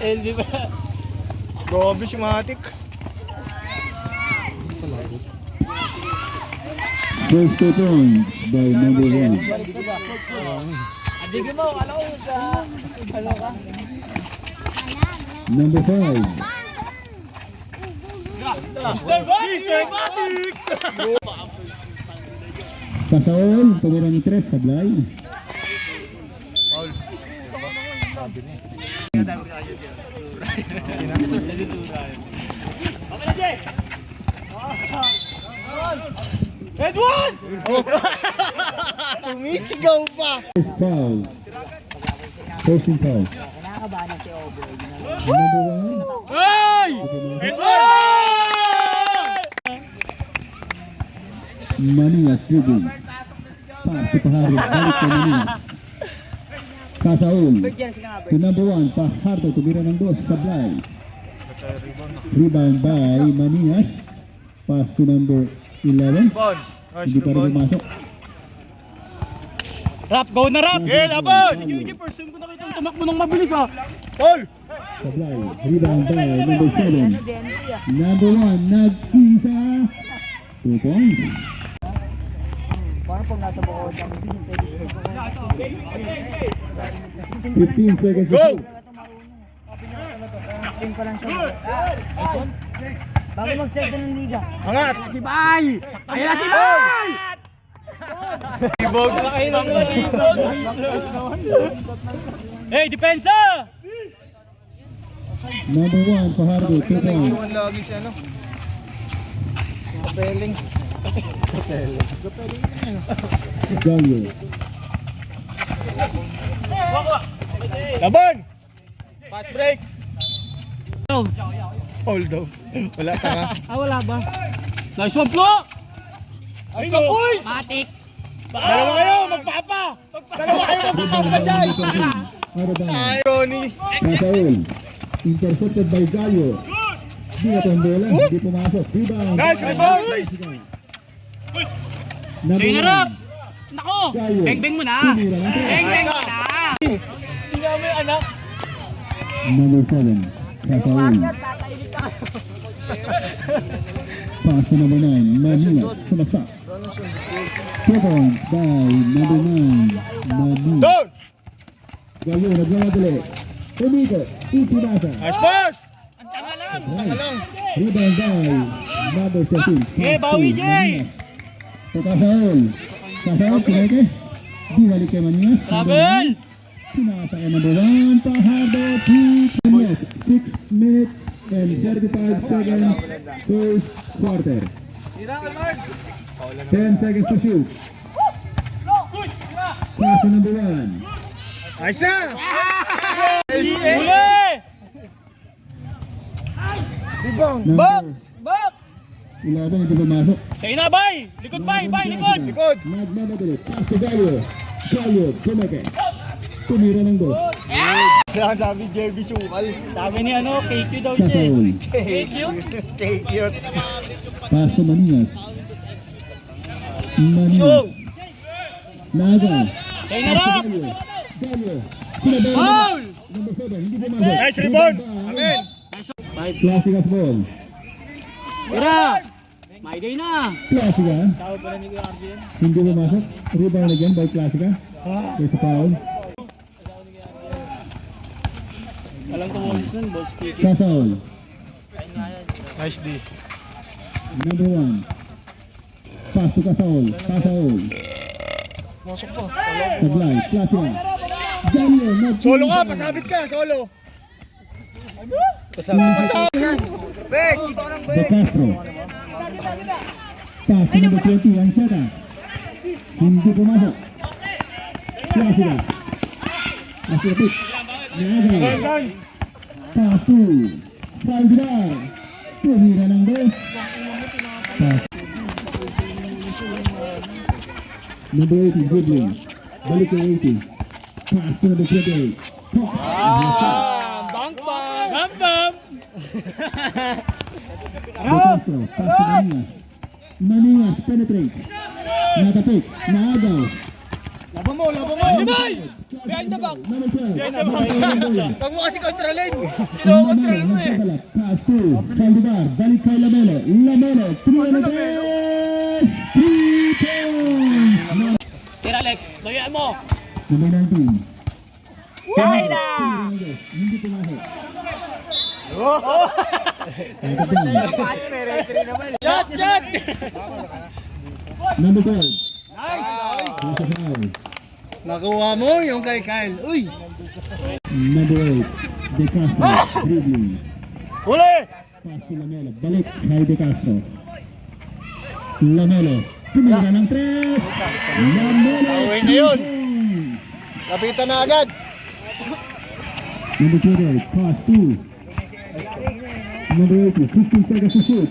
LB pa. Grabe si Matic. First 2 points by number 1. Adigin mo, alam ko sa... Ano ka? Number 5. Mr. Matic! Pasaol, tumira ni Tres, sablay. Paul. Edward! Tumisigaw pa. First foul. Posting foul. Kinakabahan na si Oboy. Number 1. Hey! Manias dribbling. Pass to Pahardo. Balik kay Manias. Pasaol. To number 1. Pahardo. Tumira ng 2. Sablay. Rebound by Manias. Pass to number 11. Bon. Hindi pa rin pumasok. Rap, go na rap! Eh, laban! Sige, first time ko nakita tumakbo ng mabilis ha. Paul. Sablay. Rebound by number 7. Number 1. Nag-isa. 2 points. Parang pag nasa bukod kami, pwede sa bukod. 15 seconds to Go! shoot. Spin pa lang siya. Bago mag-start ng liga. Angat. Si Bay! Ayan na si Bay! Ibog. Hey, depensa! Number 1. Pahardo. 2 points. Naiiwan lagi si ano. Kapeling. Gallo. Laban. Fast break. Paul daw. Wala ka nga. Wala ba? Nice one, Flo! Ay, uy! Matik! Dalawa kayo, magpapa! Dalawa kayo, magpapa dyan! Ay, Ronnie! Pasaol. Intercepted by Gallo. Di na itong bola. Hindi pumasok. Rebound. Nice rebound! Number Sa'yo na rap! 1. Nako! Gallo. Beng-beng mo na! Tumira ng 3. Beng-beng mo na! Tingnan mo yung anak. Number 7. Pasaol. Pass to number 9. Manias. Sumaksak. 2 points by number 9. Manias. Down! Gallo. Nagmamadali. Umiko. Ipinasa. Nice pass! Right. Rebound by number 13. Eh, bawi, Jay! Pasaol. Pasaol. Pinake. Di balik kay Manias. Travel! Pinasa kay number 1. Pahardo. 6 minutes and 35 seconds. First quarter. 10 seconds to shoot. Pass to number 1. Nice na! Uli! Rebound! Box! Box! 11 hindi pumasok. Sa'yo na, Bay! Likod, Bay! Bay, likod! Likod! Nagmamadali. Pass to Gallo. Gallo. Tumeke. Tumira ng 2. Kaya sabi JB Sukal. Sabi ni ano, KQ daw siya. Pasaol. KQ? Cute. Pass to Manias. Manias. Naga. Sa'yo na, Pass to rap! Gallo. Gallo. Sinabaw. Foul! Number 7. Hindi pumasok. Nice rebound! Amen! Classicas ball. Tira! My day na! Classica. Tawag pa rin ni Kuya Arjen. Hindi pumasok. Rebound again by Classica. There's a foul. Walang tumulis nun, boss kiki. Pasaol. Nice D. Number 1. Pass to Pasaol. Pasaol. Masok pa. Sablay. Classica. Gallo. Solo ka, pasabit ka, solo. Pasabit. Bek, dito ka ng De Castro. Pass to number 20. Ancheta. Hindi pumasok. Classica. Classica pick. Naga. Pass to Saldrar. Tumira ng 2. Pass. Number 18, dribbling. Balik kay 18. Pass to number 28. Cox. Bang bang! Bam bam! De Castro. Pass to Manias. Manias penetrates. Nakapik. Naagaw. Laban mo! Behind the back. Number 12. Huwag mo kasi kontrolin. Kinokontrol mo eh. Pass to Saldivar. Balik kay Lamelo. Lamelo. 3 on 3. 3 points. Tira Alex, soyan mo. Number 19. Kaya na! Hindi pumahe. Shot! Number 12. Nice! Nice. Nakuha mo yung kay Kyle. Uy! Number 8. De Castro. Dribbling. Huli! Pass to Lamelo. Balik kay De Castro. Lamelo. Tumira ng 3. Lamelo. Away na yun. Kapitan na agad. Number 28. Pass to. Number 80. 15 seconds to shoot.